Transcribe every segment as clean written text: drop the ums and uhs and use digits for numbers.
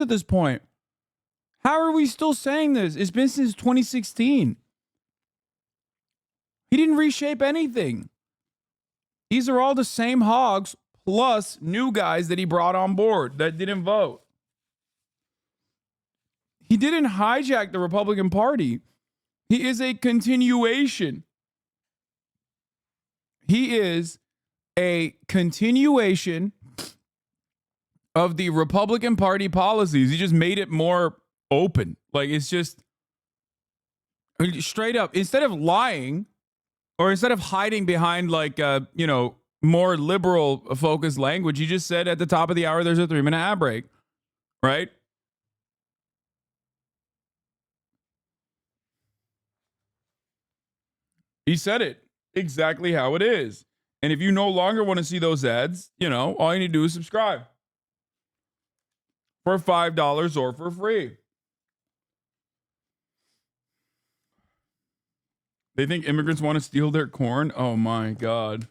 at this point. How are we still saying this? It's been since 2016. He didn't reshape anything. These are all the same hogs plus new guys that he brought on board that didn't vote. He didn't hijack the Republican Party. He is a continuation. He is a continuation of the Republican Party policies. He just made it more open. Like, it's just straight up. Instead of lying, or instead of hiding behind like more liberal focused language, he just said at the top of the hour there's a 3-minute ad break, right? He said it exactly how it is. And if you no longer want to see those ads, all you need to do is subscribe for $5 or for free. They think immigrants want to steal their corn? Oh my God.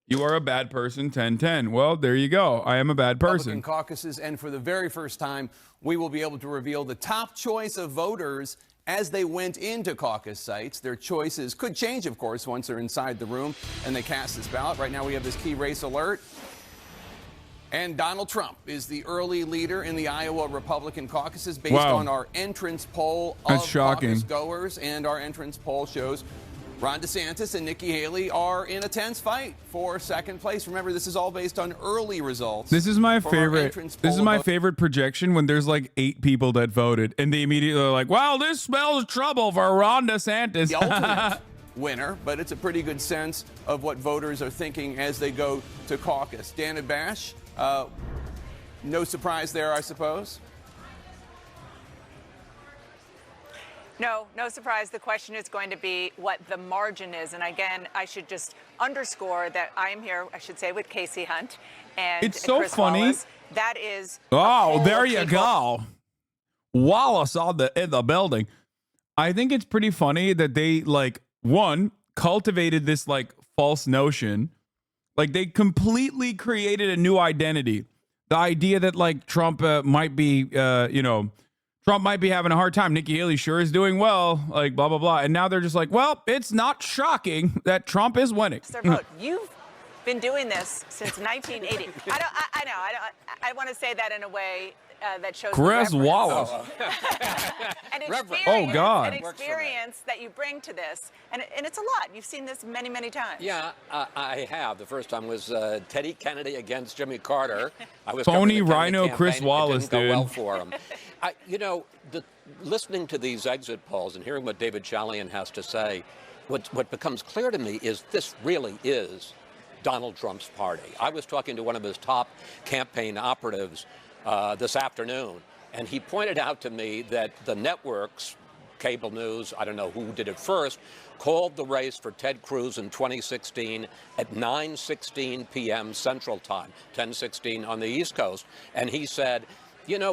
You are a bad person, 1010. Well, there you go. I am a bad person. Republican caucuses, and for the very first time, we will be able to reveal the top choice of voters as they went into caucus sites. Their choices could change, of course, once they're inside the room and they cast this ballot. Right now we have this key race alert. And Donald Trump is the early leader in the Iowa Republican caucuses based on our entrance poll of caucus goers. And our entrance poll shows Ron DeSantis and Nikki Haley are in a tense fight for second place. Remember, this is all based on early results. This is my favorite. This is my favorite projection when there's like 8 people that voted and they immediately are like, wow, this spells trouble for Ron DeSantis. The ultimate winner, but it's a pretty good sense of what voters are thinking as they go to caucus. Dan and Bash, no surprise there, I suppose. No surprise. The question is going to be what the margin is. And again, I should just underscore that I am here, I should say, with Casey Hunt and it's so Chris funny. Wallace. That is. Oh, there you go. Wallace in the building. I think it's pretty funny that they cultivated this false notion. Like, they completely created a new identity. The idea that Trump might be, Trump might be having a hard time. Nikki Haley sure is doing well, blah, blah, blah. And now they're just like, well, it's not shocking that Trump is winning. You've been doing this since 1980. I want to say that in a way that shows Chris Wallace. An experience, an experience that you bring to this. And it's a lot. You've seen this many, many times. Yeah, I have. The first time was Teddy Kennedy against Jimmy Carter. I was Phony Rhino Chris Wallace, it didn't go well for him. Listening to these exit polls and hearing what David Chalian has to say, what becomes clear to me is this really is Donald Trump's party. I was talking to one of his top campaign operatives this afternoon, and he pointed out to me that the networks, cable news, I don't know who did it first, called the race for Ted Cruz in 2016 at 9:16 p.m. Central Time, 10:16 on the East Coast. And he said,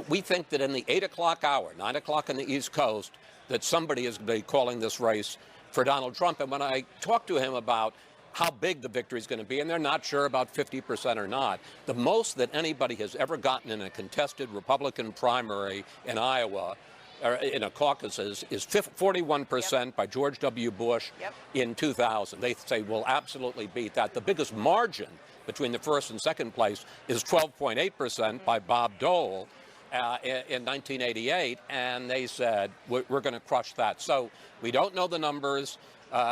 we think that in the 8 o'clock hour, 9 o'clock on the East Coast, that somebody is going to be calling this race for Donald Trump. And when I talked to him about how big the victory is going to be, and they're not sure about 50% or not. The most that anybody has ever gotten in a contested Republican primary in Iowa, or in a caucuses, is 41% by George W. Bush in 2000. They say we'll absolutely beat that. The biggest margin between the first and second place is 12.8% by Bob Dole in 1988, and they said we're going to crush that. So we don't know the numbers.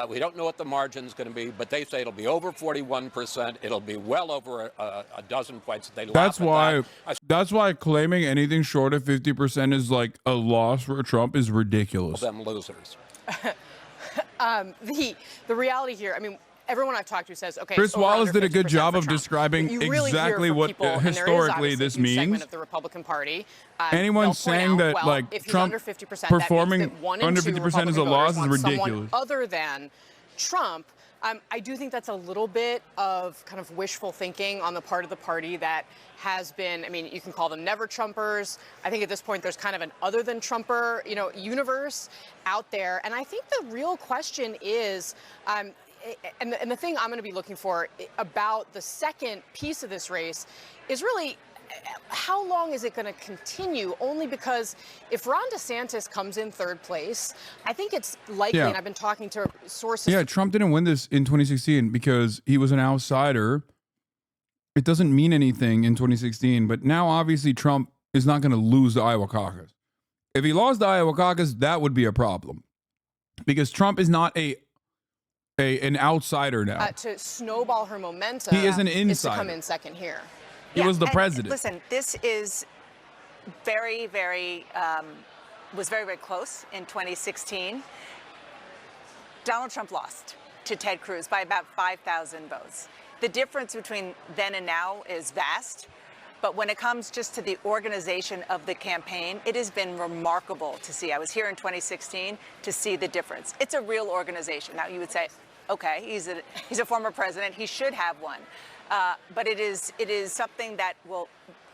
We don't know what the margin is going to be, but they say it'll be over 41%. It'll be well over a dozen points. That's why claiming anything short of 50% is like a loss for Trump is ridiculous. Them losers. The reality here, I mean, everyone I've talked to says, okay, Chris Wallace did a good job of describing exactly what historically this means. Of the Republican Party, anyone saying that if Trump under 50%, performing under 50% is a loss is ridiculous. Other than Trump, I do think that's a little bit of kind of wishful thinking on the part of the party that has been, I mean, you can call them never Trumpers. I think at this point there's kind of an other than Trumper, universe out there. And I think the real question is, and the thing I'm going to be looking for about the second piece of this race is really how long is it going to continue? Only because if Ron DeSantis comes in third place, I think it's likely, and I've been talking to sources. Yeah, Trump didn't win this in 2016 because he was an outsider. It doesn't mean anything in 2016, but now obviously Trump is not going to lose the Iowa caucus. If he lost the Iowa caucus, that would be a problem because Trump is not an outsider now. To snowball her momentum, he is an insider. Is to come in second here. He was the president. Listen, this is very, very close in 2016. Donald Trump lost to Ted Cruz by about 5,000 votes. The difference between then and now is vast. But when it comes just to the organization of the campaign, it has been remarkable to see. I was here in 2016 to see the difference. It's a real organization. Now, you would say, okay, he's a former president. He should have one. But it is something that will,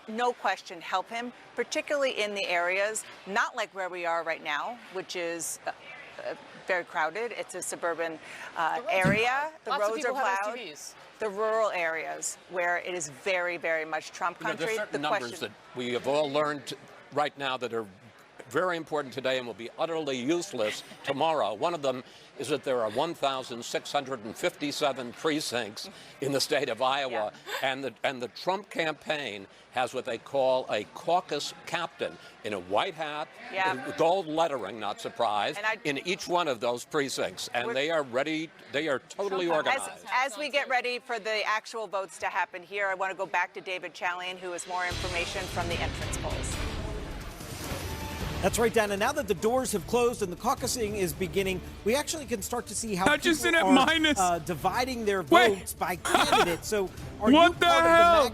no question, help him, particularly in the areas, not like where we are right now, which is very crowded. It's a suburban area. The roads are plowed. The rural areas where it is very, very much Trump country. There are certain numbers that we have all learned right now that are very important today and will be utterly useless tomorrow. One of them is that there are 1,657 precincts in the state of Iowa, and the Trump campaign has what they call a caucus captain in a white hat, gold lettering, not surprised, in each one of those precincts, and they are ready. They are totally organized. As we get ready for the actual votes to happen here, I want to go back to David Chalian, who has more information from the entrance polls. That's right, Dana. Now that the doors have closed and the caucusing is beginning, we actually can start to see how people are dividing their votes by candidate. So are you part of the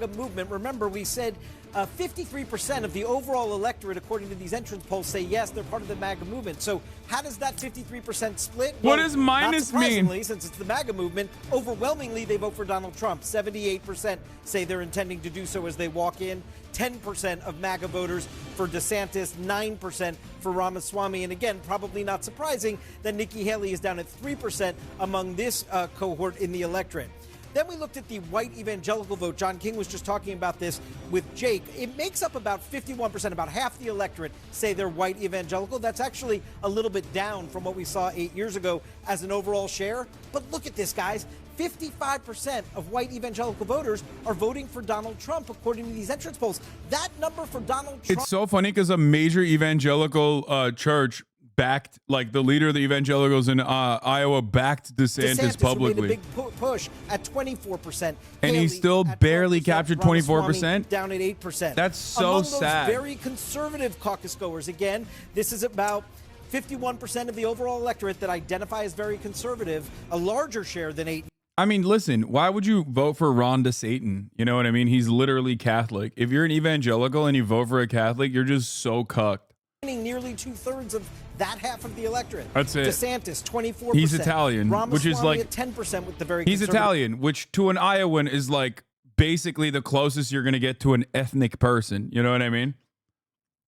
MAGA movement? Remember, we said 53% of the overall electorate, according to these entrance polls, say yes, they're part of the MAGA movement. So how does that 53% split? What does minus mean? Since it's the MAGA movement, overwhelmingly they vote for Donald Trump. 78% say they're intending to do so as they walk in. 10% of MAGA voters for DeSantis, 9% for Ramaswamy. And again, probably not surprising that Nikki Haley is down at 3% among this cohort in the electorate. Then we looked at the white evangelical vote. John King was just talking about this with Jake. It makes up about 51%, about half the electorate say they're white evangelical. That's actually a little bit down from what we saw 8 years ago as an overall share. But look at this, guys. 55% of white evangelical voters are voting for Donald Trump, according to these entrance polls. That number for Donald Trump. It's so funny because a major evangelical church backed, like the leader of the evangelicals in Iowa backed DeSantis publicly. Made a big push at 24%. And he still barely captured 24%. Down at 8%. That's so among sad. Those very conservative caucus goers. Again, this is about 51% of the overall electorate that identify as very conservative, a larger share than 8. I mean, listen, why would you vote for Ron DeSatan? You know what I mean? He's literally Catholic. If you're an evangelical and you vote for a Catholic, you're just so cucked. Nearly 2/3 of that half of the electorate. That's it. DeSantis, 24%. He's Italian, which is like at 10% with the very He's Italian, which to an Iowan is like basically the closest you're going to get to an ethnic person. You know what I mean?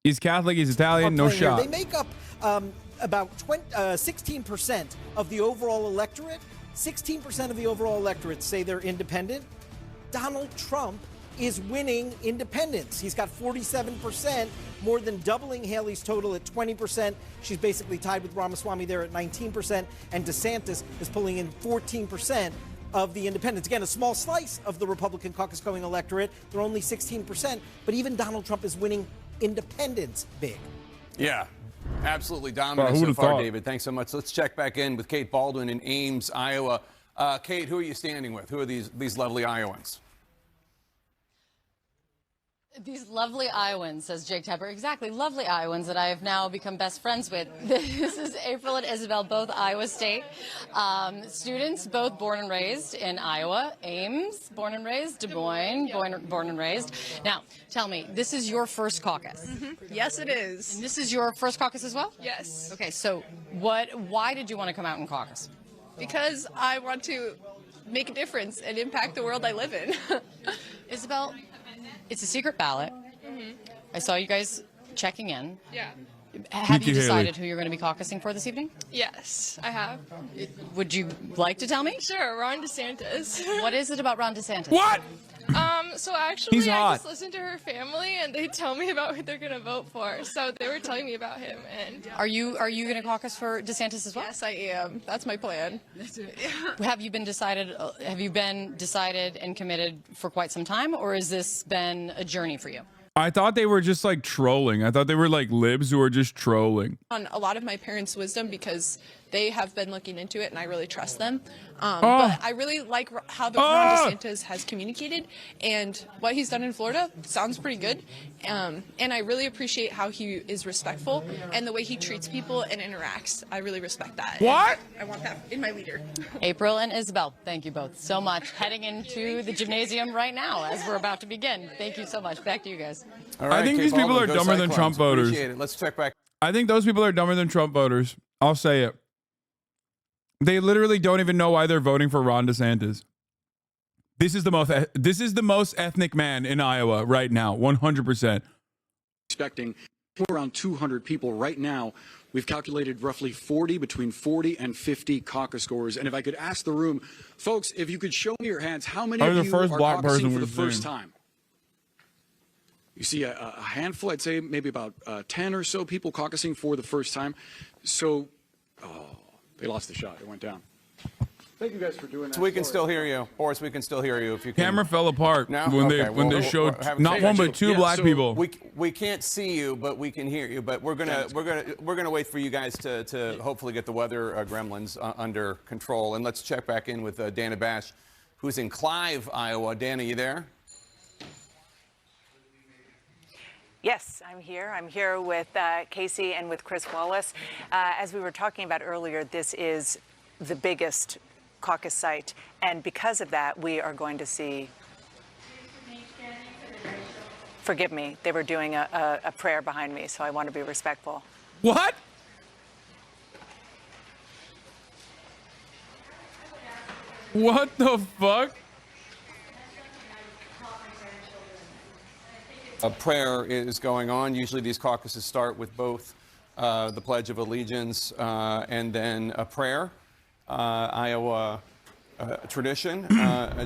He's Catholic, he's Italian, no shot. They make up about 16% of the overall electorate. 16% of the overall electorate say they're independent. Donald Trump is winning independents. He's got 47%, more than doubling Haley's total at 20%. She's basically tied with Ramaswamy there at 19%, and DeSantis is pulling in 14% of the independents. Again, a small slice of the Republican caucus-going electorate. They're only 16%, but even Donald Trump is winning independents big. Yeah. Absolutely dominant so far, David. Thanks so much. Let's check back in with Kate Baldwin in Ames, Iowa. Kate, who are you standing with? Who are these lovely Iowans? These lovely Iowans, says Jake Tepper. Exactly, lovely Iowans that I have now become best friends with. This is April and Isabel, both Iowa State students, both born and raised in Iowa. Ames, born and raised. Des Moines, born and raised. Now, tell me, this is your first caucus? Mm-hmm. Yes, it is. And this is your first caucus as well? Yes. Okay, so why did you want to come out and caucus? Because I want to make a difference and impact the world I live in. Isabel, it's a secret ballot. Mm-hmm. I saw you guys checking in. Yeah. Have you decided who you're going to be caucusing for this evening? Yes, I have. Would you like to tell me? Sure, Ron DeSantis. What is it about Ron DeSantis? What? So actually, He's I hot. just listen to her family, and they tell me about who they're gonna vote for. So they were telling me about him, and Are you going to caucus for DeSantis as well? yes, I am. That's my plan. Have you been decided? Have you been decided and committed for quite some time, or has this been a journey for you? I thought they were just like trolling. I thought they were like libs who were just trolling. On a lot of my parents' wisdom because they have been looking into it, and I really trust them. Oh. But I really like how Ron DeSantis has communicated, and what he's done in Florida sounds pretty good. And I really appreciate how he is respectful and the way he treats people and interacts. I really respect that. What? And I want that in my leader. April and Isabel, thank you both so much. Heading into the gymnasium right now as we're about to begin. Thank you so much. Back to you guys. All right, I think Kate these people Baldwin, are go dumber than Cyclones. Trump voters. Appreciate it. Let's check back. I think those people are dumber than Trump voters. I'll say it. They literally don't even know why they're voting for Ron DeSantis. This is the most ethnic man in Iowa right now, 100%. Expecting around 200 people right now. We've calculated roughly between 40 and 50 caucus goers. And if I could ask the room, folks, if you could show me your hands, how many of you are caucusing for the first time? You see a handful, I'd say maybe about 10 or so people caucusing for the first time. So, they lost the shot. It went down. Thank you guys for doing that. We can still hear you. Boris, we can still hear you if you can. Camera fell apart No? when Okay, they showed we're not one but two black people. We can't see you, but we can hear you. But we're gonna wait for you guys to hopefully get the weather gremlins under control. And let's check back in with Dana Bash, who's in Clive, Iowa. Dana, you there? Yes, I'm here. I'm here with Casey and with Chris Wallace. As we were talking about earlier, this is the biggest caucus site, and because of that, we are going to see. Forgive me, they were doing a prayer behind me, so I want to be respectful. What? What the fuck? A prayer is going on. Usually these caucuses start with both the Pledge of Allegiance and then a prayer. Iowa tradition.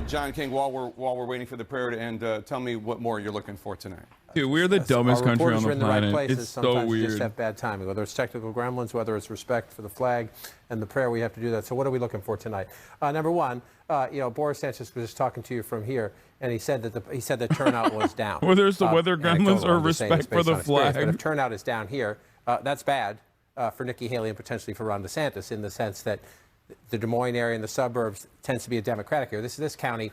John King, while we're waiting for the prayer to end, tell me what more you're looking for tonight. Dude, we're the dumbest country on the in the planet. right places. It's so Sometimes you weird. just have bad timing, whether it's technical gremlins, whether it's respect for the flag and the prayer. We have to do that. So what are we looking for tonight? Number one, Boris Sanchez was just talking to you from here, and he said that turnout was down. Whether it's the weather gremlins or I'm just saying it's respect for based the on experience. flag. But if turnout is down here, that's bad for Nikki Haley and potentially for Ron DeSantis, in the sense that the Des Moines area and the suburbs tends to be a Democratic area. This county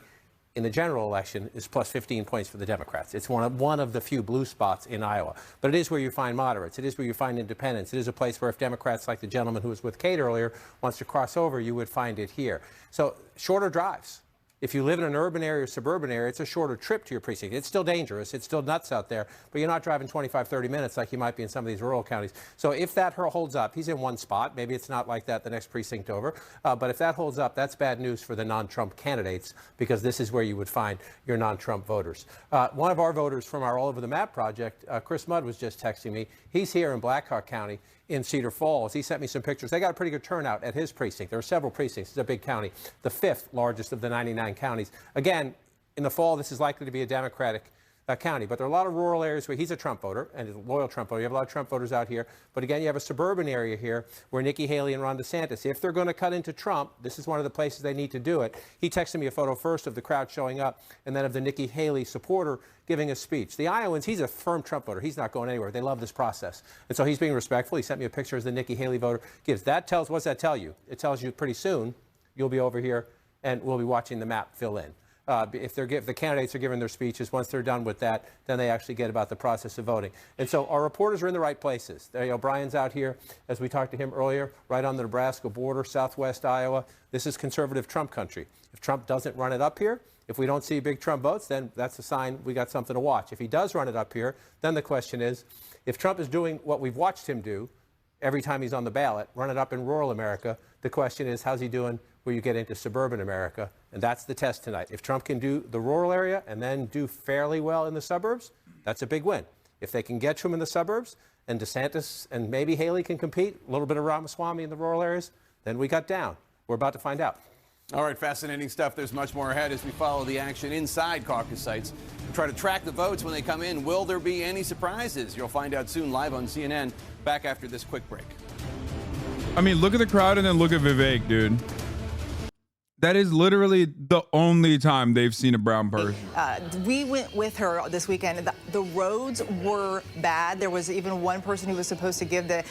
in the general election is plus 15 points for the Democrats. It's one of the few blue spots in Iowa. But it is where you find moderates. It is where you find independents. It is a place where if Democrats, like the gentleman who was with Kate earlier, wants to cross over, you would find it here. So shorter drives. If you live in an urban area or suburban area, it's a shorter trip to your precinct. It's still dangerous. It's still nuts out there, but you're not driving 25, 30 minutes like you might be in some of these rural counties. So if that holds up, he's in one spot. Maybe it's not like that the next precinct over. But if that holds up, that's bad news for the non-Trump candidates, because this is where you would find your non-Trump voters. One of our voters from our All Over the Map project, Chris Mudd, was just texting me. He's here in Blackhawk County in Cedar Falls. He sent me some pictures. They got a pretty good turnout at his precinct. There are several precincts. It's a big county, the 5th largest of the 99 counties. Again, in the fall, this is likely to be a Democratic county, but there are a lot of rural areas where he's a Trump voter and a loyal Trump voter. You have a lot of Trump voters out here. But again, you have a suburban area here where Nikki Haley and Ron DeSantis, if they're going to cut into Trump, this is one of the places they need to do it. He texted me a photo first of the crowd showing up and then of the Nikki Haley supporter giving a speech. The Iowans, he's a firm Trump voter. He's not going anywhere. They love this process. And so he's being respectful. He sent me a picture as the Nikki Haley voter gives. What's that tell you? It tells you pretty soon you'll be over here and we'll be watching the map fill in. If the candidates are giving their speeches, once they're done with that, then they actually get about the process of voting. And so our reporters are in the right places. Brian's out here, as we talked to him earlier, right on the Nebraska border, southwest Iowa. This is conservative Trump country. If Trump doesn't run it up here, if we don't see big Trump votes, then that's a sign we got something to watch. If he does run it up here, then the question is, if Trump is doing what we've watched him do every time he's on the ballot, run it up in rural America, the question is, how's he doing where you get into suburban America? And that's the test tonight. If Trump can do the rural area and then do fairly well in the suburbs, that's a big win. If they can get to him in the suburbs and DeSantis and maybe Haley can compete, a little bit of Ramaswamy in the rural areas, then we got down. We're about to find out. All right, fascinating stuff. There's much more ahead as we follow the action inside caucus sites and try to track the votes when they come in. Will there be any surprises? You'll find out soon live on CNN. Back after this quick break. I mean, look at the crowd and then look at Vivek, dude. That is literally the only time they've seen a brown person. We went with her this weekend. The roads were bad. There was even one person who was supposed to give the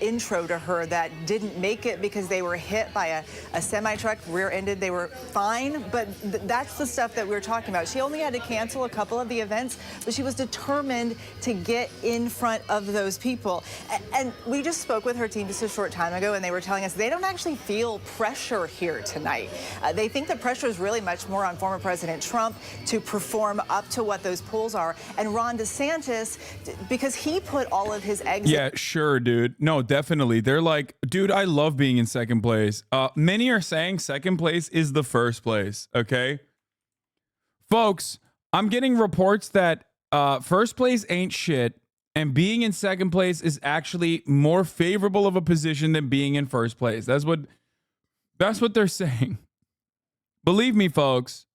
intro to her that didn't make it because they were hit by a semi-truck, rear-ended. They were fine, but that's the stuff that we were talking about. She only had to cancel a couple of the events, but she was determined to get in front of those people. And we just spoke with her team just a short time ago, and they were telling us they don't actually feel pressure here tonight. They think the pressure is really much more on former President Trump to perform up to what those polls are. And Ron DeSantis, because he put all of his eggs. Yeah, sure, dude. No, definitely. They're like, dude, I love being in second place. Many are saying second place is the first place. Okay. Folks, I'm getting reports that first place ain't shit. And being in second place is actually more favorable of a position than being in first place. That's what they're saying. Believe me, folks.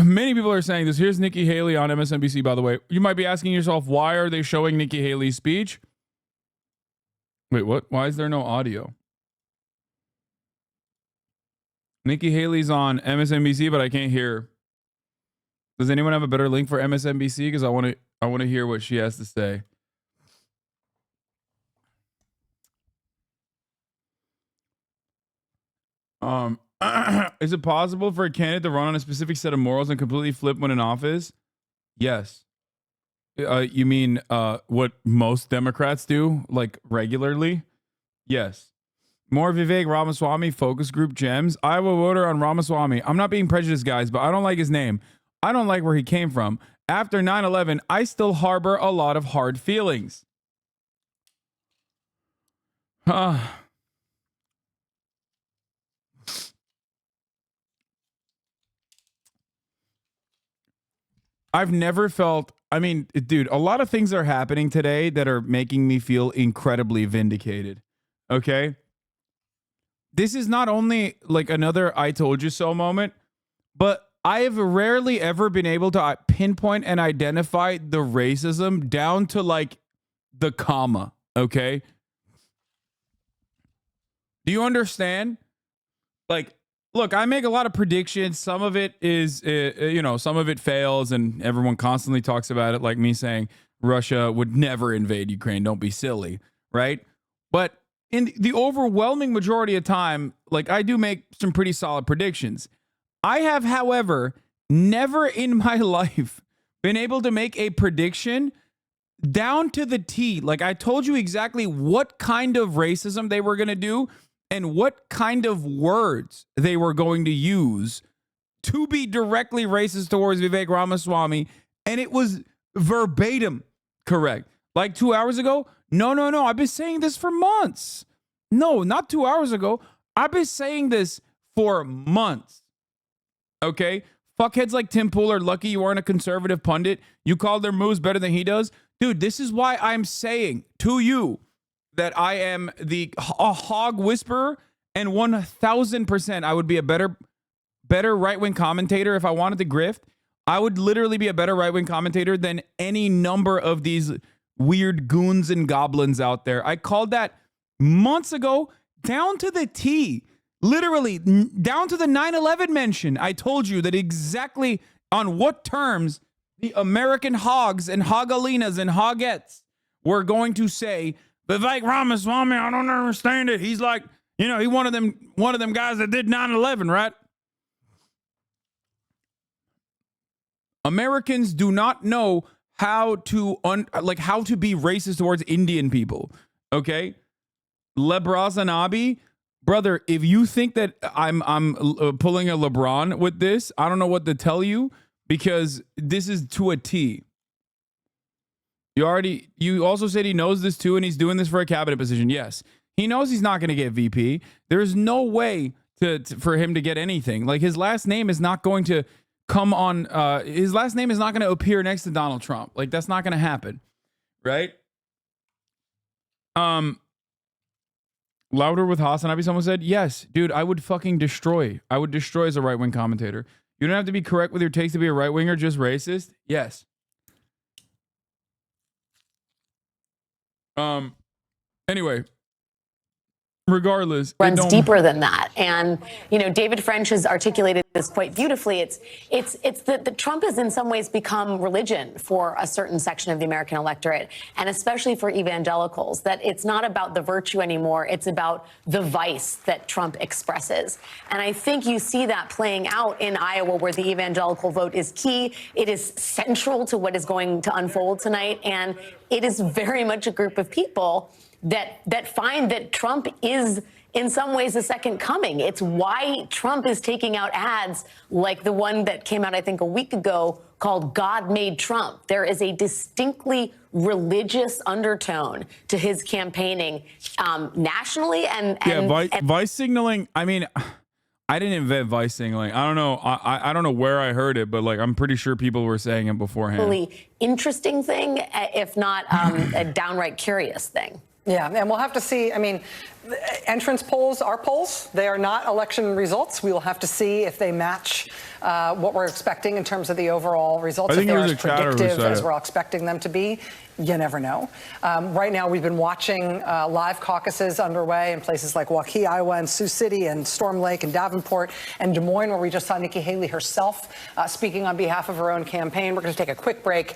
Many people are saying this. Here's Nikki Haley on MSNBC, by the way. You might be asking yourself, why are they showing Nikki Haley's speech? Wait, what? Why is there no audio? Nikki Haley's on MSNBC, but I can't hear her. Does anyone have a better link for MSNBC? Because I want to hear what she has to say. Is it possible for a candidate to run on a specific set of morals and completely flip when in office? Yes. You mean what most Democrats do, like regularly? Yes. More Vivek Ramaswamy focus group gems. Iowa voter on Ramaswamy. I'm not being prejudiced, guys, but I don't like his name. I don't like where he came from. After 9/11, I still harbor a lot of hard feelings. I've never felt, I mean, dude, a lot of things are happening today that are making me feel incredibly vindicated. Okay? This is not only like another I told you so moment, but I have rarely ever been able to pinpoint and identify the racism down to like the comma. Okay? Do you understand? Like, look, I make a lot of predictions. Some of it is, some of it fails, and everyone constantly talks about it, like me saying Russia would never invade Ukraine. Don't be silly, right? But in the overwhelming majority of time, like I do make some pretty solid predictions. I have, however, never in my life been able to make a prediction down to the T. Like I told you exactly what kind of racism they were going to do and what kind of words they were going to use to be directly racist towards Vivek Ramaswamy. And it was verbatim correct. Like 2 hours ago? No. I've been saying this for months. No, not 2 hours ago. I've been saying this for months. Okay? Fuckheads like Tim Pool are lucky you aren't a conservative pundit. You call their moves better than he does. Dude, this is why I'm saying to you that I am a hog whisperer, and 1,000% I would be a better right-wing commentator if I wanted to grift. I would literally be a better right-wing commentator than any number of these weird goons and goblins out there. I called that months ago down to the T. Literally, down to the 9/11 mention. I told you that exactly on what terms the American hogs and hogalinas and hogettes were going to say, Vivek Ramaswamy, I don't understand it. He's like, he one of them guys that did 9/11, right? Americans do not know how to be racist towards Indian people. Okay, Hasanabi, brother, if you think that I'm pulling a LeBron with this, I don't know what to tell you, because this is to a T. You also said he knows this too, and he's doing this for a cabinet position. Yes, he knows he's not going to get VP. There's no way for him to get anything. Like his last name is not going to come on. His last name is not going to appear next to Donald Trump. Like that's not going to happen, right? Louder with Hasanabi, someone said. Yes, dude, I would fucking destroy. I would destroy as a right-wing commentator. You don't have to be correct with your takes to be a right-winger, just racist. Yes. Anyway, regardless, runs deeper than that. And, you know, David French has articulated this quite beautifully. It's that Trump has in some ways become religion for a certain section of the American electorate, and especially for evangelicals, that it's not about the virtue anymore. It's about the vice that Trump expresses. And I think you see that playing out in Iowa, where the evangelical vote is key. It is central to what is going to unfold tonight. And it is very much a group of people that find that Trump is in some ways the second coming. It's why Trump is taking out ads like the one that came out, I think, a week ago called God Made Trump. There is a distinctly religious undertone to his campaigning nationally and vice signaling. I mean, I didn't invent vice signaling. I don't know. I don't know where I heard it, but like I'm pretty sure people were saying it beforehand. Really interesting thing, if not a downright curious thing. Yeah, and we'll have to see. I mean, entrance polls are polls. They are not election results. We will have to see if they match what we're expecting in terms of the overall results. If they're as predictive as we're expecting them to be, you never know. Right now, we've been watching live caucuses underway in places like Waukee, Iowa, and Sioux City, and Storm Lake, and Davenport, and Des Moines, where we just saw Nikki Haley herself speaking on behalf of her own campaign. We're going to take a quick break.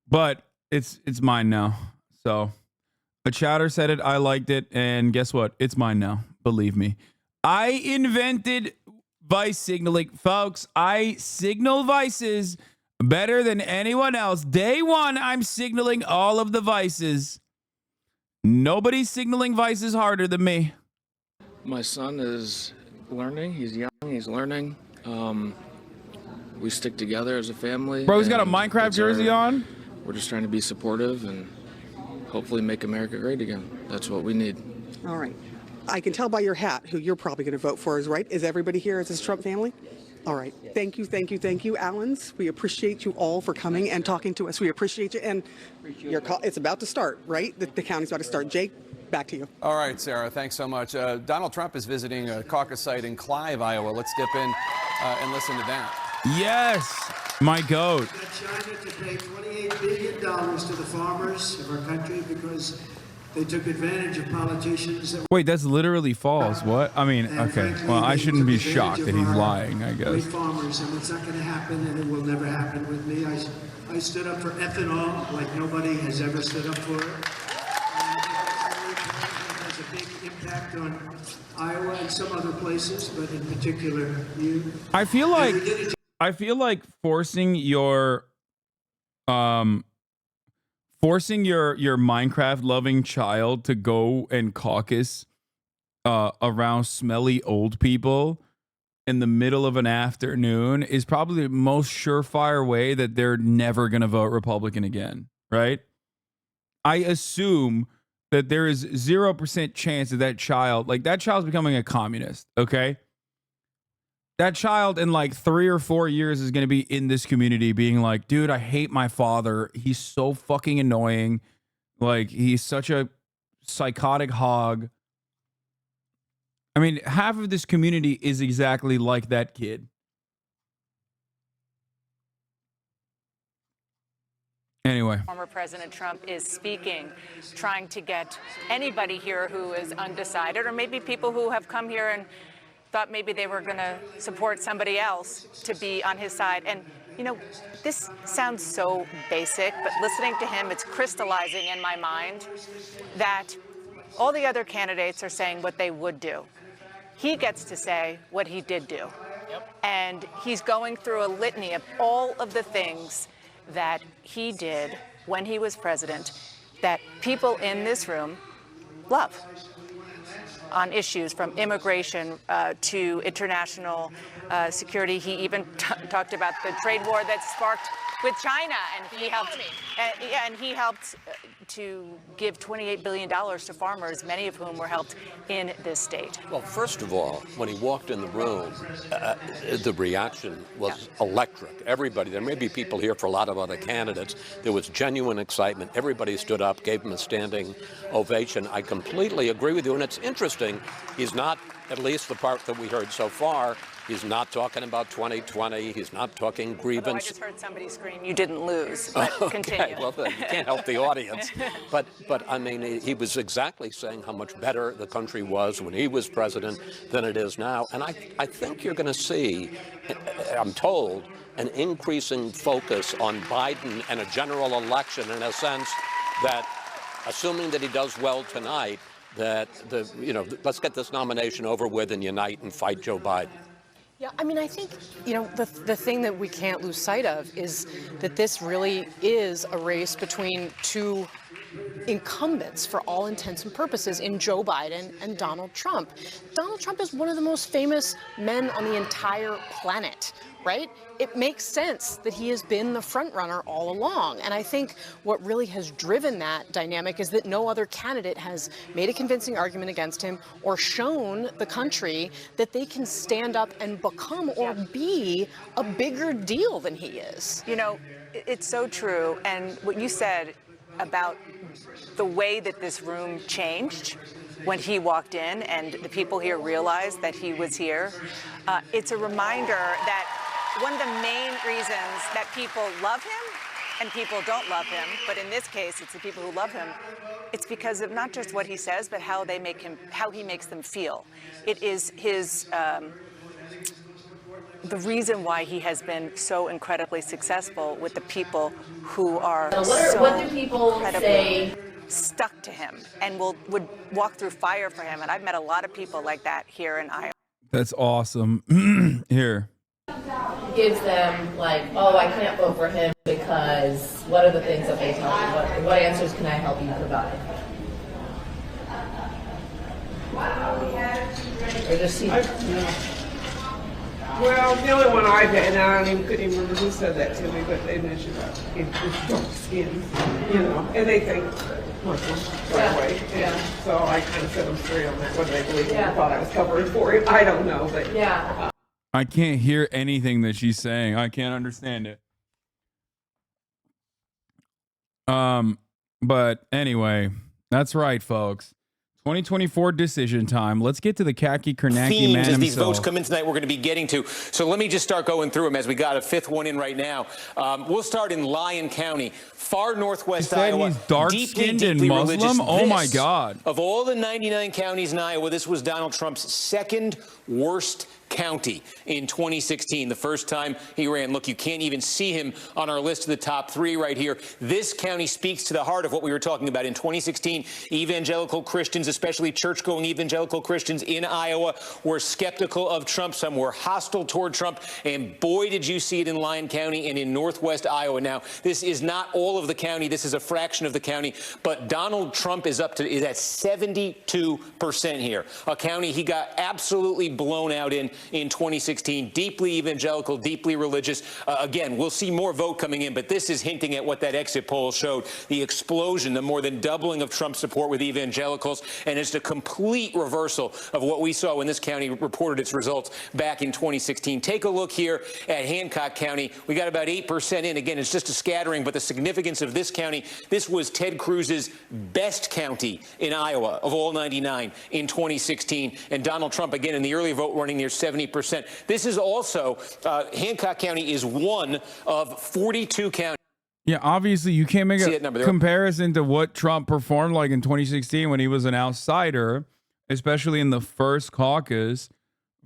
But it's mine now, so. A chatter said it, I liked it, and guess what? It's mine now. Believe me. I invented vice signaling. Folks, I signal vices better than anyone else. Day one, I'm signaling all of the vices. Nobody's signaling vices harder than me. My son is learning. He's young. He's learning. We stick together as a family. Bro, he's got a Minecraft jersey on. We're just trying to be supportive and hopefully make America great again. That's what we need. All right. I can tell by your hat who you're probably going to vote for, is right? Is everybody here? Is this Trump family? All right. Thank you, thank you, thank you, Allens. We appreciate you all for coming and talking to us. We appreciate you. And it's about to start, right? The county's about to start. Jake, back to you. All right, Sarah, thanks so much. Donald Trump is visiting a caucus site in Clive, Iowa. Let's dip in and listen to that. Yes, my goat. China to pay $28 billion to the farmers of our country because they took advantage of politicians. Wait, that's literally false. What? I mean, okay. Well, I shouldn't be shocked that he's lying, I guess. Farmers, and it's not going to happen, and it will never happen with me. I stood up for ethanol like nobody has ever stood up for it. It has a big impact on Iowa and some other places, but in particular, you. I feel like forcing your Minecraft loving child to go and caucus around smelly old people in the middle of an afternoon is probably the most surefire way that they're never going to vote Republican again, right? I assume that there is 0% chance that child's becoming a communist, okay? That child in like 3 or 4 years is going to be in this community being like, dude, I hate my father. He's so fucking annoying. Like, he's such a psychotic hog. I mean, half of this community is exactly like that kid. Anyway. Former President Trump is speaking, trying to get anybody here who is undecided, or maybe people who have come here and thought maybe they were going to support somebody else to be on his side. And, you know, this sounds so basic, but listening to him, it's crystallizing in my mind that all the other candidates are saying what they would do. He gets to say what he did do. And he's going through a litany of all of the things that he did when he was president that people in this room love. On issues from immigration to international security. He even talked about the trade war that sparked with China, and he helped. And he helped to give $28 billion to farmers, many of whom were helped in this state. Well, first of all, when he walked in the room, the reaction was electric. Everybody, there may be people here for a lot of other candidates. There was genuine excitement. Everybody stood up, gave him a standing ovation. I completely agree with you. And it's interesting, he's not, at least the part that we heard so far, he's not talking about 2020. He's not talking grievance. Although I just heard somebody scream, "You didn't lose." But continue. Well, you can't help the audience. But I mean, he was exactly saying how much better the country was when he was president than it is now. And I think you're going to see, I'm told, an increasing focus on Biden and a general election, in a sense that, assuming that he does well tonight, that let's get this nomination over with and unite and fight Joe Biden. Yeah, I mean, I think, the thing that we can't lose sight of is that this really is a race between two incumbents for all intents and purposes in Joe Biden and Donald Trump. Donald Trump is one of the most famous men on the entire planet, right? It makes sense that he has been the front runner all along. And I think what really has driven that dynamic is that no other candidate has made a convincing argument against him or shown the country that they can stand up and become or be a bigger deal than he is. It's so true. And what you said about the way that this room changed when he walked in and the people here realized that he was here, it's a reminder that one of the main reasons that people love him and people don't love him, but in this case, it's the people who love him, it's because of not just what he says, but how he makes them feel. It is his, the reason why he has been so incredibly successful with the people who are what do people say? Stuck to him and would walk through fire for him. And I've met a lot of people like that here in Iowa. That's awesome. Here. Gives them oh, I can't vote for him because what are the things that they tell you? What answers can I help you provide? Or just Well, the only one I've had, and I couldn't even remember who said that to me, but they mentioned it's dark skin, and they think Muslim right away. And so I kind of set them straight on that, whether they believe me or thought I was covering for it. I don't know, but I can't hear anything that she's saying. I can't understand it. But anyway, that's right, folks. 2024 decision time. Let's get to the khaki Karnacki themes man as these himself. votes come in tonight we're going to be getting to. So let me just start going through them as we got a fifth one in right now. We'll start in Lyon County, far northwest Iowa. He's dark-skinned and Muslim? Religious. Oh my God. Of all the 99 counties in Iowa, this was Donald Trump's second worst county in 2016, the first time he ran. Look, you can't even see him on our list of the top three right here. This county speaks to the heart of what we were talking about. In 2016, evangelical Christians, especially church-going evangelical Christians in Iowa, were skeptical of Trump. Some were hostile toward Trump. And boy, did you see it in Lyon County and in northwest Iowa. Now, this is not all of the county. This is a fraction of the county. But Donald Trump is at 72% here. A county he got absolutely blown out in 2016. Deeply evangelical, deeply religious. Again, we'll see more vote coming in, but this is hinting at what that exit poll showed. The explosion, the more than doubling of Trump's support with evangelicals, and it's a complete reversal of what we saw when this county reported its results back in 2016. Take a look here at Hancock County. We got about 8% in. Again, it's just a scattering, but the significance of this county, this was Ted Cruz's best county in Iowa of all 99 in 2016. And Donald Trump, again, in the early vote running near 70%. This is also, Hancock County is one of 42 counties. Yeah, obviously you can't make a comparison to what Trump performed like in 2016 when he was an outsider, especially in the first caucus,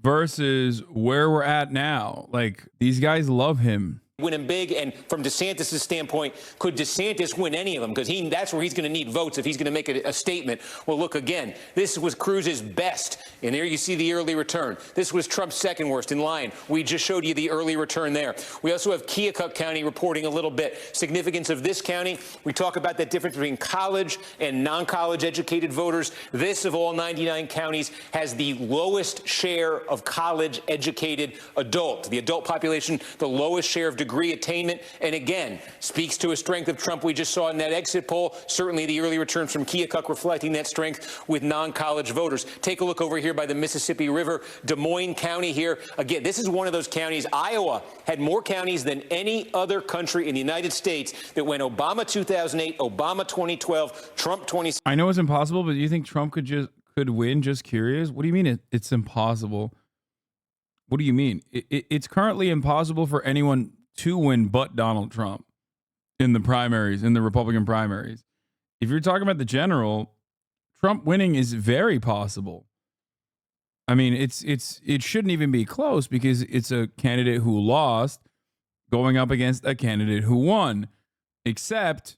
versus where we're at now. Like, these guys love him. Winning big, and from DeSantis' standpoint, could DeSantis win any of them? Because that's where he's going to need votes if he's going to make a statement. Well, look, again, this was Cruz's best, and there you see the early return. This was Trump's second worst in Lyon. We just showed you the early return there. We also have Keokuk County reporting a little bit. Significance of this county, we talk about that difference between college and non-college educated voters. This, of all 99 counties, has the lowest share of college educated adult. The adult population, the lowest share of degree degree attainment. And again, speaks to a strength of Trump we just saw in that exit poll. Certainly the early returns from Keokuk reflecting that strength with non-college voters. Take a look over here by the Mississippi River, Des Moines County here. Again, this is one of those counties. Iowa had more counties than any other country in the United States that went Obama 2008, Obama 2012, Trump 2016. I know it's impossible, but do you think Trump could win? Just curious. What do you mean it's impossible? What do you mean? It's currently impossible for anyone to win but Donald Trump in the primaries, in the Republican primaries. If you're talking about the general, Trump winning is very possible. I mean, it shouldn't even be close because it's a candidate who lost going up against a candidate who won. Except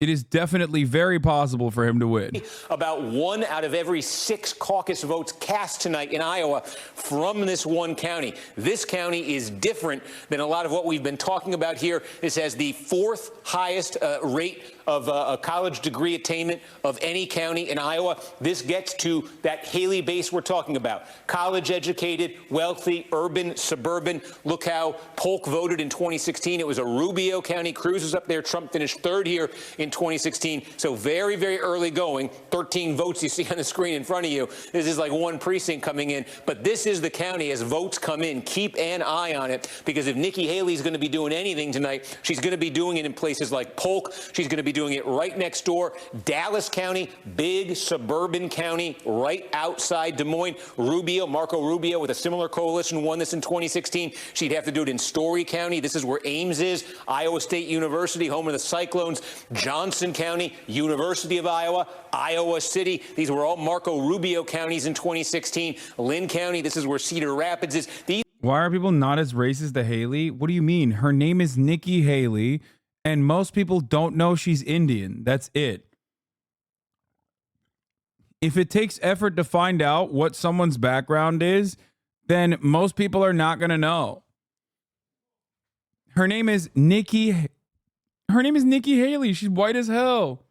it is definitely very possible for him to win. About 1 out of every 6 caucus votes cast tonight in Iowa from this one county. This county is different than a lot of what we've been talking about here. This has the 4th highest rate of a college degree attainment of any county in Iowa. This gets to that Haley base we're talking about. College educated, wealthy, urban, suburban. Look how Polk voted in 2016. It was a Rubio County. Cruz is up there. Trump finished 3rd here in 2016. So very, very early going. 13 votes you see on the screen in front of you. This is like one precinct coming in. But this is the county as votes come in. Keep an eye on it, because if Nikki Haley's going to be doing anything tonight, she's going to be doing it in places like Polk. She's going to be doing it right next door. Dallas County, big suburban county right outside Des Moines. Marco Rubio with a similar coalition won this in 2016. She'd have to do it in Story County. This is where Ames is. Iowa State University, home of the Cyclones. Johnson County, University of Iowa. Iowa City. These were all Marco Rubio counties in 2016. Lynn County, this is where Cedar Rapids is. Why are people not as racist to Haley? What do you mean? Her name is Nikki Haley, and most people don't know she's Indian. That's it. If it takes effort to find out what someone's background is, then most people are not going to know. Her name is Nikki Haley. She's white as hell.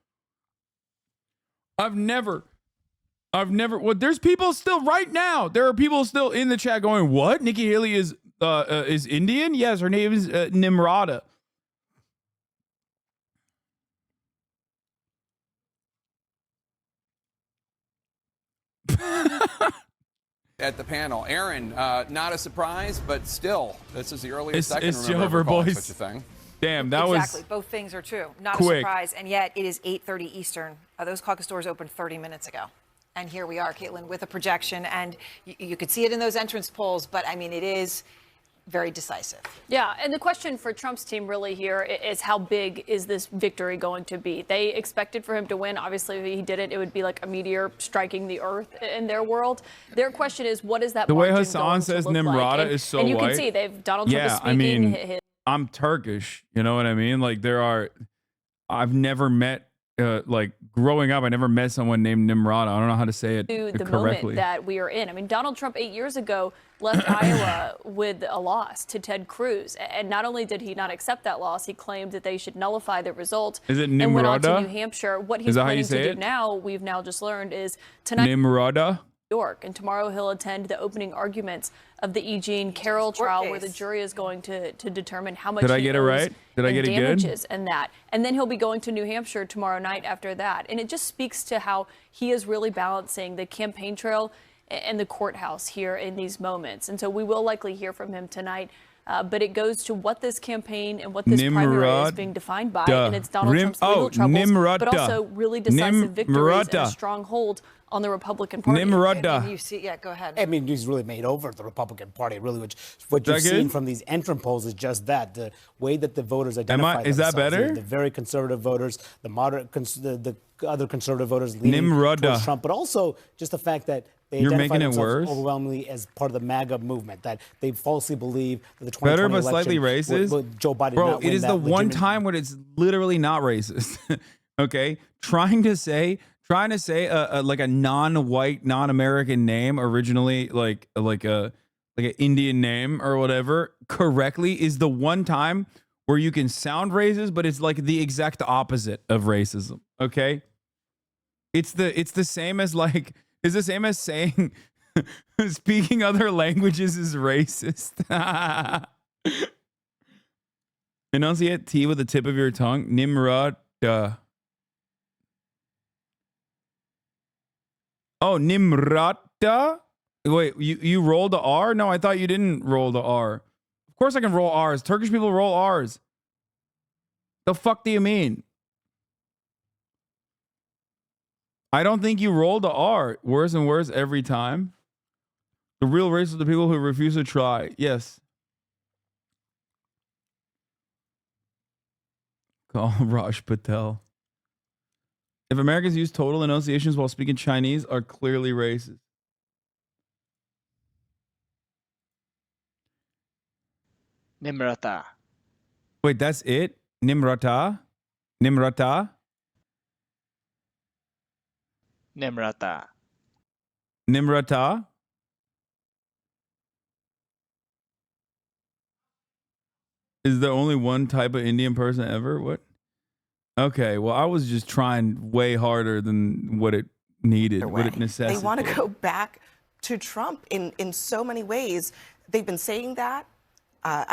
I've never, well, there's people still right now. There are people still in the chat going, what? Nikki Haley is Indian? Yes, her name is Nimrata. At the panel, Aaron, not a surprise, but still, this is the earliest I can it's remember over, ever calling boys. such a thing. Damn, that exactly. was Both things are true. Not quick. a surprise, and yet it is 8:30 Eastern. Those caucus doors opened 30 minutes ago. And here we are, Caitlin, with a projection, and you could see it in those entrance polls, but I mean, it is very decisive. Yeah, and the question for Trump's team really here is how big is this victory going to be? They expected for him to win. Obviously, if he did it, it would be like a meteor striking the earth in their world. Their question is, what is that the way margin Hassan going says to look Nimrata like? is so and you white. can see Donald Trump is speaking. I mean, his I'm Turkish. You know what I mean? Like I've never met, like growing up, I never met someone named Nimrata. I don't know how to say it to the correctly. moment that we are in. I mean, Donald Trump 8 years ago left Iowa with a loss to Ted Cruz. And not only did he not accept that loss, he claimed that they should nullify the result. Is it and went on to Nimrata? New Hampshire. What Is he's that how planning you to say do it? now, we've now just learned, is tonight Nimrata? New York. And tomorrow he'll attend the opening arguments of the E. Jean Carroll trial, where the jury is going to determine how much Did I he get it owes right? Did I in get it good? damages and that. And then he'll be going to New Hampshire tomorrow night after that. And it just speaks to how he is really balancing the campaign trail and the courthouse here in these moments. And so we will likely hear from him tonight. But it goes to what this campaign and what this primary is being defined by. And it's Donald Trump's legal troubles, but also really decisive victories and a strong hold on the Republican Party. And you see, go ahead. I mean, he's really made over the Republican Party, really, which what you've seen from these entrant polls is just that. The way that the voters identify is that themselves, better? The very conservative voters, the moderate, the other conservative voters leaning towards Trump, but also just the fact that they identify themselves overwhelmingly as part of the MAGA movement, that they falsely believe that the 2020 better but election slightly racist. Joe Biden Bro, not it win is that the one legitimate- time when it's literally not racist. Okay, trying to say like a non-white, non-American name, originally like an Indian name or whatever, correctly is the one time where you can sound racist, but it's like the exact opposite of racism. Okay, it's the same as saying speaking other languages is racist. Enunciate T with the tip of your tongue. Nimrata. Oh, Nimrata? Wait, you rolled the R? No, I thought you didn't roll the R. Of course I can roll R's. Turkish people roll R's. The fuck do you mean? I don't think you rolled the R. Worse and worse every time. The real race of the people who refuse to try. Yes. Call Raj Patel. If Americans use total enunciations while speaking Chinese, are clearly racist. Nimrata. Wait, that's it? Nimrata? Nimrata? Nimrata. Nimrata? Is there only one type of Indian person ever? What? Okay, well, I was just trying way harder than what it needed, what it necessitated. They want to go back to Trump in so many ways. They've been saying that.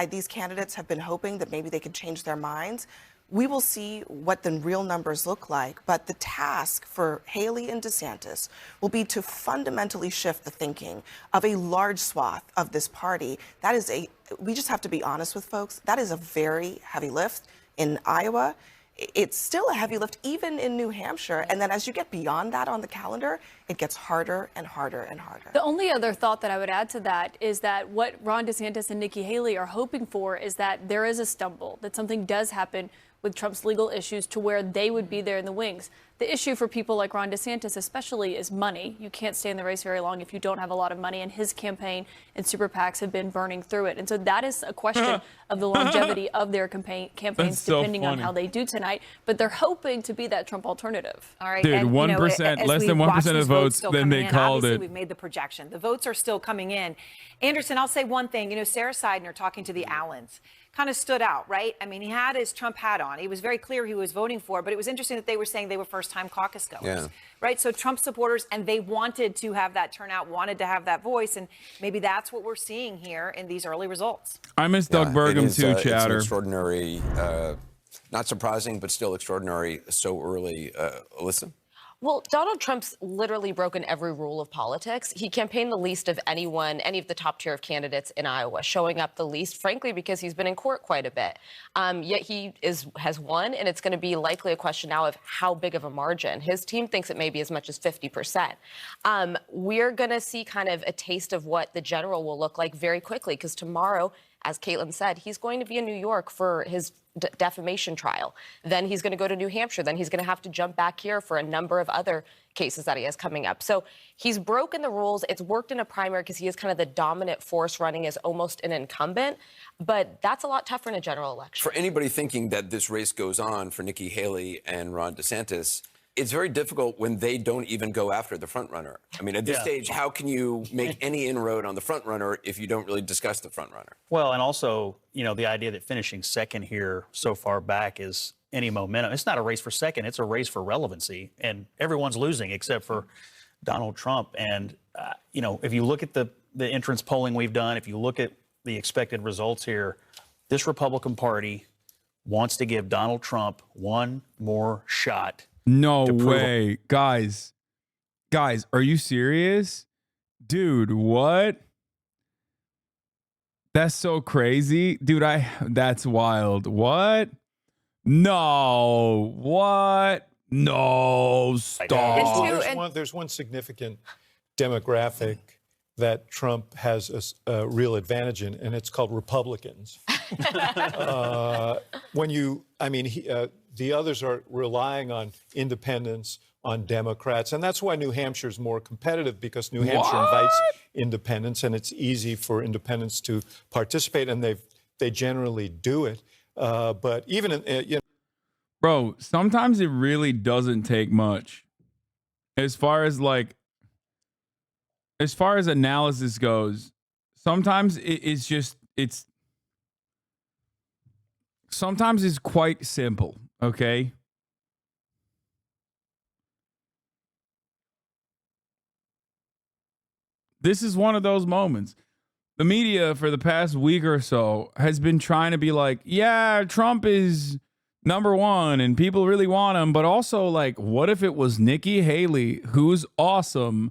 These candidates have been hoping that maybe they could change their minds. We will see what the real numbers look like, but the task for Haley and DeSantis will be to fundamentally shift the thinking of a large swath of this party. That is we just have to be honest with folks, that is a very heavy lift in Iowa. It's still a heavy lift even in New Hampshire. And then as you get beyond that on the calendar, it gets harder and harder and harder. The only other thought that I would add to that is that what Ron DeSantis and Nikki Haley are hoping for is that there is a stumble, that something does happen with Trump's legal issues to where they would be there in the wings. The issue for people like Ron DeSantis especially is money. You can't stay in the race very long if you don't have a lot of money, and his campaign and super PACs have been burning through it. And so that is a question of the longevity of their campaigns depending on how they do tonight. But they're hoping to be that Trump alternative. All right. Dude, and, 1%, less than 1% of votes, then they called it. We've made the projection. The votes are still coming in. Anderson, I'll say one thing. You know, Sarah Seidner talking to the Allens kind of stood out, right? I mean, he had his Trump hat on. He was very clear who he was voting for, but it was interesting that they were saying they were first-time caucus goers, right? So Trump supporters, and they wanted to have that turnout, wanted to have that voice, and maybe that's what we're seeing here in these early results. I miss Doug Burgum too, It's an Chatter. extraordinary, not surprising, but still extraordinary so early. Alyssa? Well, Donald Trump's literally broken every rule of politics. He campaigned the least of anyone, any of the top tier of candidates in Iowa, showing up the least, frankly, because he's been in court quite a bit. Yet he has won, and it's going to be likely a question now of how big of a margin. His team thinks it may be as much as 50%. We're going to see kind of a taste of what the general will look like very quickly, because tomorrow, as Caitlin said, he's going to be in New York for his defamation trial. Then he's going to go to New Hampshire. Then he's going to have to jump back here for a number of other cases that he has coming up. So he's broken the rules. It's worked in a primary because he is kind of the dominant force running as almost an incumbent. But that's a lot tougher in a general election. For anybody thinking that this race goes on for Nikki Haley and Ron DeSantis, it's very difficult when they don't even go after the front runner. I mean, at this stage, how can you make any inroad on the front runner if you don't really discuss the front runner? Well, and also, you know, the idea that finishing second here so far back is any momentum. It's not a race for second. It's a race for relevancy. And everyone's losing except for Donald Trump. And, you know, if you look at the entrance polling we've done, if you look at the expected results here, this Republican Party wants to give Donald Trump one more shot. No way. Guys, are you serious? Dude, what? That's so crazy. Dude, that's wild. What? No. What? No, stop. There's one significant demographic that Trump has a real advantage in, and it's called Republicans. The others are relying on independents, on Democrats, and that's why New Hampshire is more competitive, because New Hampshire invites independents, and it's easy for independents to participate, and they generally do it. But even in, bro, sometimes it really doesn't take much. As far as analysis goes, sometimes sometimes it's quite simple, okay? This is one of those moments. the media for the past week or so has been trying to be like, yeah, Trump is number one and people really want him. But also, like, what if it was Nikki Haley, who's awesome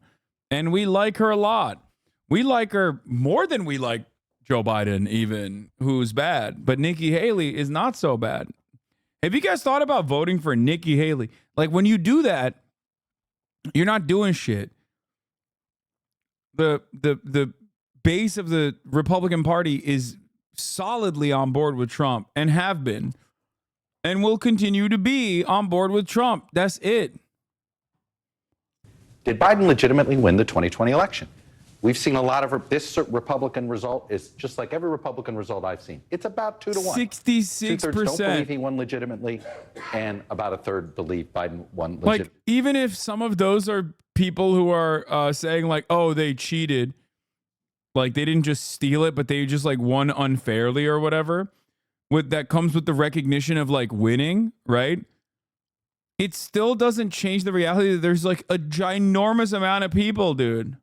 and we like her a lot? We like her more than we like Joe Biden, even, who's bad. But Nikki Haley is not so bad. Have you guys thought about voting for Nikki Haley? Like, when you do that, you're not doing shit. The base of the Republican Party is solidly on board with Trump and have been and will continue to be on board with Trump. That's it. Did Biden legitimately win the 2020 election? We've seen a lot of this Republican result is just like every Republican result I've seen. It's about 2-1. 66%. 2/3 don't believe he won legitimately, and about a third believe Biden won legitimately. Like, even if some of those are people who are saying like, oh, they cheated, like they didn't just steal it, but they just like won unfairly or whatever, that comes with the recognition of like winning, right? It still doesn't change the reality that there's like a ginormous amount of people, dude.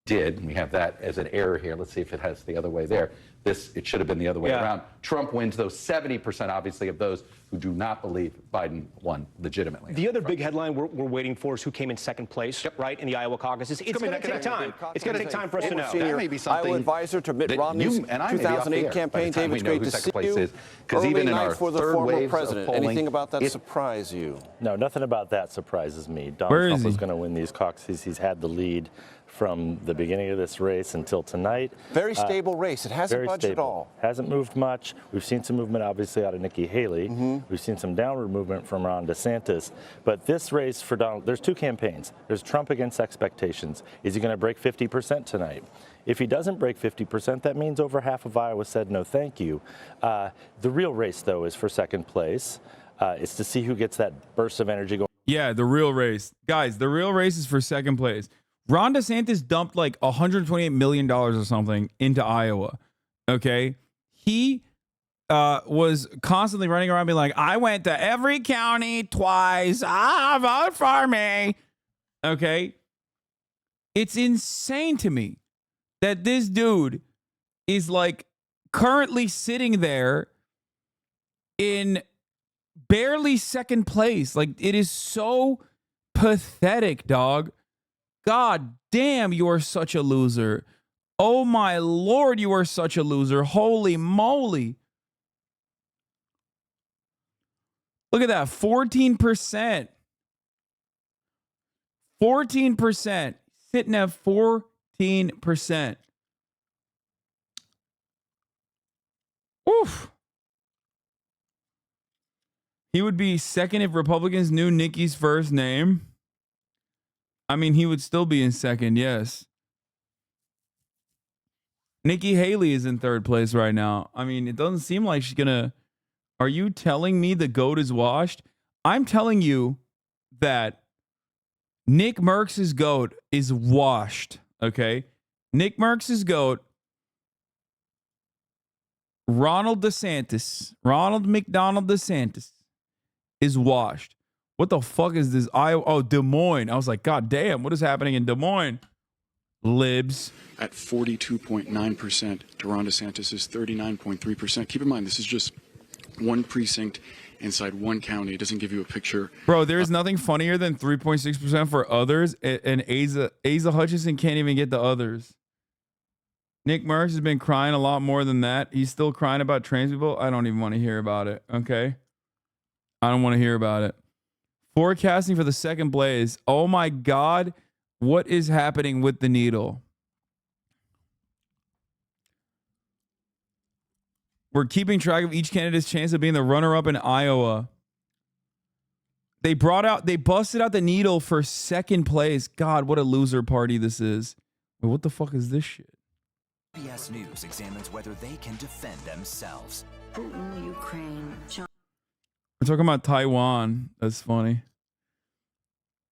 We have that as an error here. Let's see if it has the other way there. It should have been the other way around. Trump wins those 70%, obviously, of those who do not believe Biden won legitimately. The other big headline we're waiting for is who came in second place, right, in the Iowa caucuses. It's going to take time. It's going to take time for us to know. That may be something Iowa advisor to Mitt Romney's 2008 campaign. David, it's great to see you. Because even in our for the third former wave president. of polling, Anything about that surprise you? No, nothing about that surprises me. Donald Trump is going to win these caucuses. He's had the lead from the beginning of this race until tonight. Very stable race. It hasn't budged at all. Hasn't moved much. We've seen some movement, obviously, out of Nikki Haley. We've seen some downward movement from Ron DeSantis. But this race for Donald, there's two campaigns. There's Trump against expectations. Is he going to break 50% tonight? If he doesn't break 50%, that means over half of Iowa said no thank you. The real race, though, is for second place. It's to see who gets that burst of energy going. Yeah, the real race. Guys, the real race is for second place. Ron DeSantis dumped like $128 million or something into Iowa. Okay. He was constantly running around being like, I went to every county twice. Vote for me. Okay. It's insane to me that this dude is like currently sitting there in barely second place. Like, it is so pathetic, dog. God damn, you are such a loser. Oh my Lord, you are such a loser. Holy moly. Look at that, 14%. 14%. Sitting at 14%. Oof. He would be second if Republicans knew Nikki's first name. I mean, he would still be in second, yes. Nikki Haley is in third place right now. I mean, it doesn't seem like she's gonna... Are you telling me the GOAT is washed? I'm telling you that Nick Merckx's GOAT is washed, okay? Nick Merckx's GOAT, Ronald McDonald DeSantis, is washed. What the fuck is this? Oh, Des Moines. I was like, God damn, what is happening in Des Moines? Libs. At 42.9% to Ron DeSantis' 39.3%. Keep in mind, this is just one precinct inside one county. It doesn't give you a picture. Bro, there is nothing funnier than 3.6% for others, and Asa Hutchinson can't even get the others. Nick Merckx has been crying a lot more than that. He's still crying about trans people. I don't even want to hear about it, okay? I don't want to hear about it. Forecasting for the second blaze. Oh my God. What is happening with the needle? We're keeping track of each candidate's chance of being the runner-up in Iowa. They busted out the needle for second place. God, what a loser party this is. Wait, what the fuck is this shit? CBS News examines whether they can defend themselves. Putin, Ukraine, China. We're talking about Taiwan. That's funny.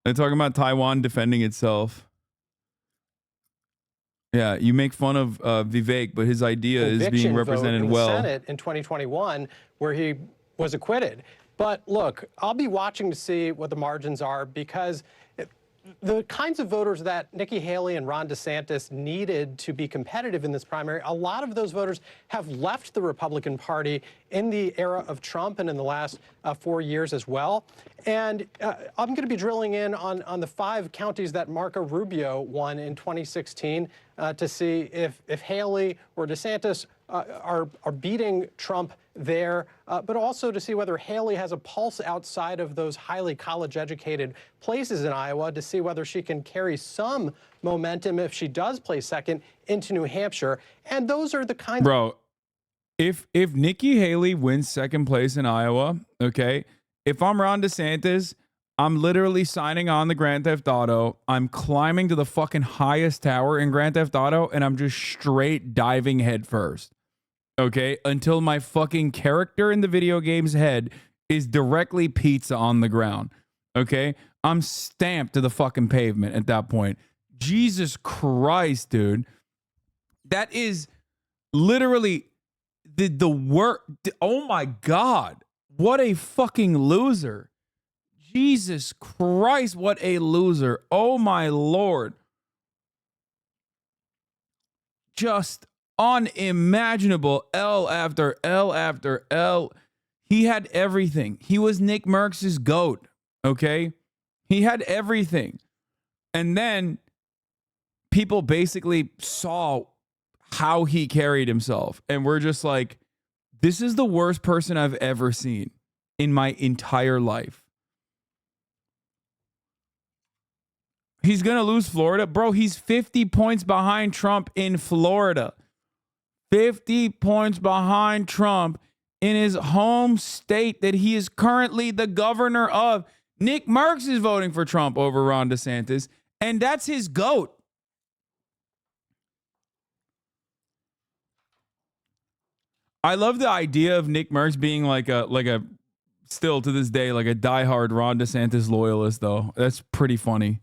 They're talking about Taiwan defending itself. Yeah, you make fun of Vivek, but his idea is being represented well. In the Senate in 2021, where he was acquitted. But look, I'll be watching to see what the margins are, because the kinds of voters that Nikki Haley and Ron DeSantis needed to be competitive in this primary, a lot of those voters have left the Republican Party in the era of Trump and in the last 4 years as well. And I'm going to be drilling in on the 5 counties that Marco Rubio won in 2016 to see if Haley or DeSantis are beating Trump there, but also to see whether Haley has a pulse outside of those highly college-educated places in Iowa to see whether she can carry some momentum if she does play second into New Hampshire. And those are the kinds Bro, if Nikki Haley wins second place in Iowa, okay, if I'm Ron DeSantis, I'm literally signing on the Grand Theft Auto. I'm climbing to the fucking highest tower in Grand Theft Auto, and I'm just straight diving head first. Okay, until my fucking character in the video game's head is directly pizza on the ground. Okay, I'm stamped to the fucking pavement at that point. Jesus Christ, dude. That is literally the work. Oh my God. What a fucking loser. Jesus Christ, what a loser. Oh my Lord. Just unimaginable. L after L after L. He had everything. He was Nick Merckx's GOAT. Okay? He had everything. And then people basically saw how he carried himself. And we're just like, this is the worst person I've ever seen in my entire life. He's going to lose Florida. Bro, he's 50 points behind Trump in Florida. 50 points behind Trump in his home state that he is currently the governor of. Nick Merckx is voting for Trump over Ron DeSantis, and that's his GOAT. I love the idea of Nick Merckx being like a still to this day, like a diehard Ron DeSantis loyalist, though. That's pretty funny.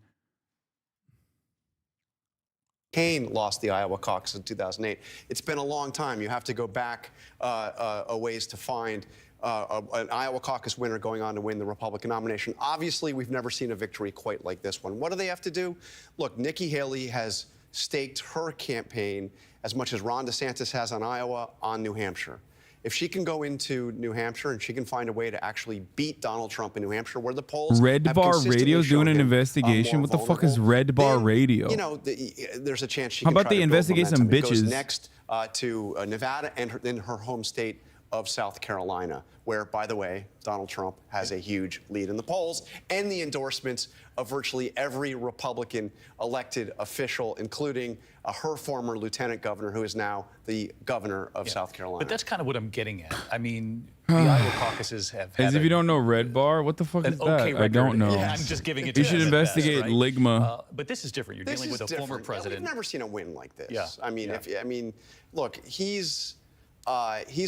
McCain lost the Iowa caucus in 2008. It's been a long time. You have to go back a ways to find an Iowa caucus winner going on to win the Republican nomination. Obviously, we've never seen a victory quite like this one. What do they have to do? Look, Nikki Haley has staked her campaign as much as Ron DeSantis has on Iowa on New Hampshire. If she can go into New Hampshire and she can find a way to actually beat Donald Trump in New Hampshire, where the polls Red Bar Radio's doing an investigation. What the fuck is Red Bar Radio? You know, there's a chance she How can about try they to investigate build some momentum. It goes bitches? next to Nevada and then her home state of South Carolina, where, by the way, Donald Trump has a huge lead in the polls and the endorsements of virtually every Republican elected official, including her former lieutenant governor, who is now the governor of South Carolina. But that's kind of what I'm getting at. I mean, the Iowa caucuses have had As if you don't know Red Bar? What the fuck is that? okay I don't know. Yeah, I'm just giving it to You should investigate right? Ligma. But this is different. You're This dealing with a is former different. president. We've never seen a win like this. Yeah. I mean, look, he's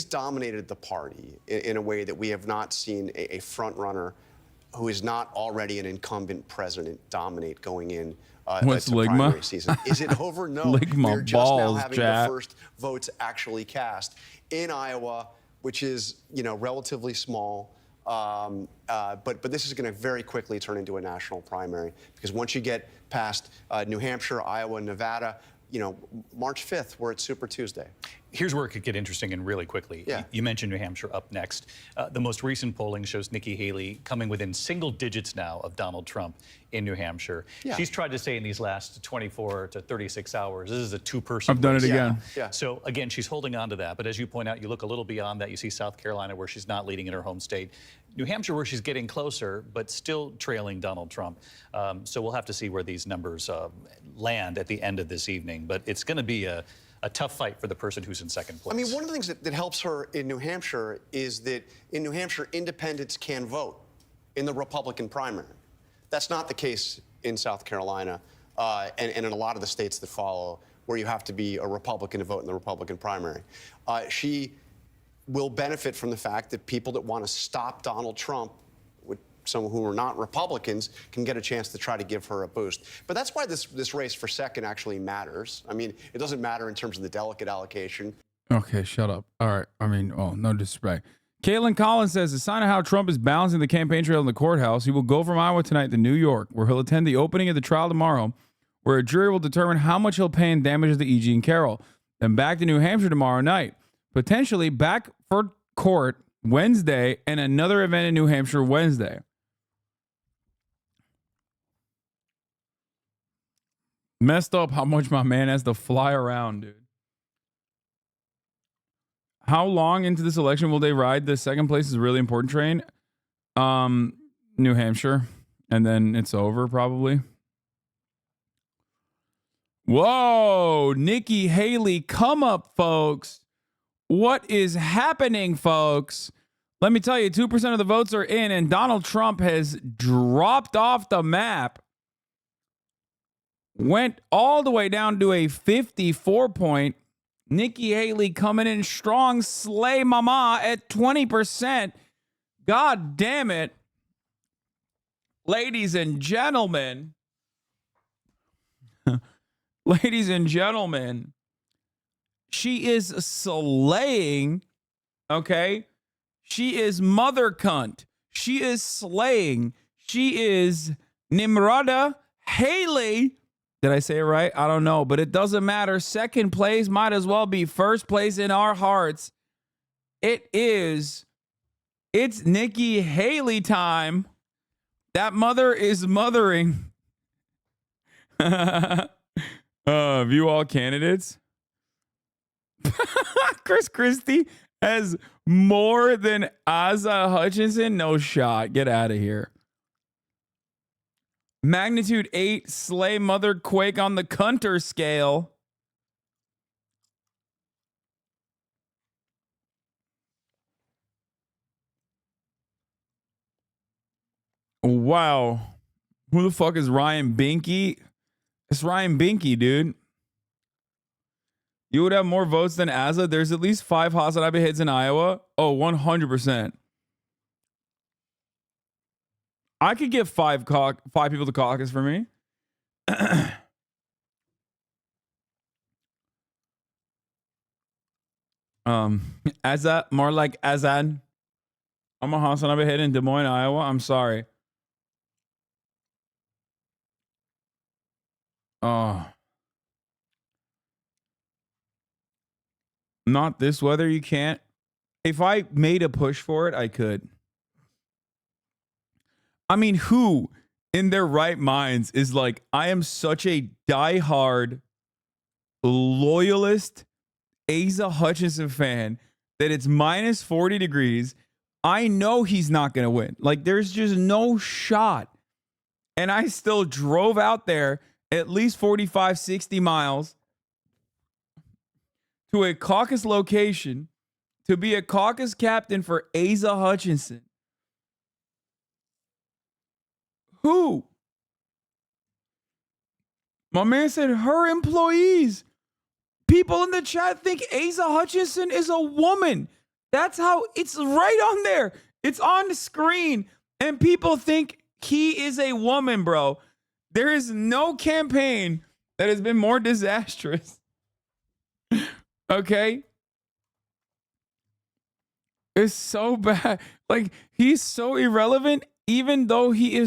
dominated the party in a way that we have not seen a front runner who is not already an incumbent president dominate going in What's to Ligma? primary season. Is it over? No. Ligma We're just now balls, having Jack. the first votes actually cast in Iowa, which is, you know, relatively small. But this is going to very quickly turn into a national primary, because once you get past New Hampshire, Iowa, Nevada, you know, March 5th, we're at Super Tuesday. Here's where it could get interesting and really quickly. Yeah. You mentioned New Hampshire up next. The most recent polling shows Nikki Haley coming within single digits now of Donald Trump in New Hampshire. Yeah. She's tried to say in these last 24 to 36 hours, this is a two-person I've done it race. again. Yeah. So again, she's holding on to that. But as you point out, you look a little beyond that. You see South Carolina, where she's not leading in her home state. New Hampshire, where she's getting closer, but still trailing Donald Trump. So we'll have to see where these numbers land at the end of this evening. But it's going to be a tough fight for the person who's in second place. I mean, one of the things that helps her in New Hampshire is that in New Hampshire, independents can vote in the Republican primary. That's not the case in South Carolina and in a lot of the states that follow, where you have to be a Republican to vote in the Republican primary. She will benefit from the fact that people that want to stop Donald Trump, some who are not Republicans, can get a chance to try to give her a boost. But that's why this race for second actually matters. I mean, it doesn't matter in terms of the delegate allocation. Okay, shut up. All right. I mean, oh, no disrespect. Caitlin Collins says, a sign of how Trump is balancing the campaign trail in the courthouse. He will go from Iowa tonight to New York, where he'll attend the opening of the trial tomorrow, where a jury will determine how much he'll pay in damages to E.G. and Carroll. Then back to New Hampshire tomorrow night. Potentially back for court Wednesday and another event in New Hampshire Wednesday. Messed up how much my man has to fly around, dude. How long into this election will they ride the second place is a really important train? New Hampshire. And then it's over probably. Whoa, Nikki Haley, come up, folks. What is happening, folks? Let me tell you, 2% of the votes are in, and Donald Trump has dropped off the map. Went all the way down to a 54 point. Nikki Haley coming in strong, slay mama at 20%. God damn it. Ladies and gentlemen. Ladies and gentlemen. She is slaying. Okay. She is mother cunt. She is slaying. She is Nimrata Haley. Did I say it right? I don't know, but it doesn't matter. Second place might as well be first place in our hearts. It's Nikki Haley time. That mother is mothering. View all candidates. Chris Christie has more than Asa Hutchinson. No shot. Get out of here. Magnitude 8 slay mother quake on the Cunter scale. Wow. Who the fuck is Ryan Binky? It's Ryan Binky, dude. You would have more votes than Asa. There's at least 5 Hasanabi hits in Iowa. Oh, 100%. I could get 5 people to caucus for me. Asa, more like Azan. I'm a Hasanabi hit in Des Moines, Iowa. I'm sorry. Oh. Not this weather, you can't. If I made a push for it, I could. I mean, who in their right minds is like, I am such a diehard loyalist Asa Hutchinson fan that it's minus 40 degrees. I know he's not going to win. Like, there's just no shot. And I still drove out there at least 45, 60 miles to a caucus location to be a caucus captain for Asa Hutchinson. Who? My man said her employees. People in the chat think Asa Hutchinson is a woman. That's how it's right on there. It's on the screen. And people think he is a woman, bro. There is no campaign that has been more disastrous. Okay? It's so bad. Like, he's so irrelevant, even though he is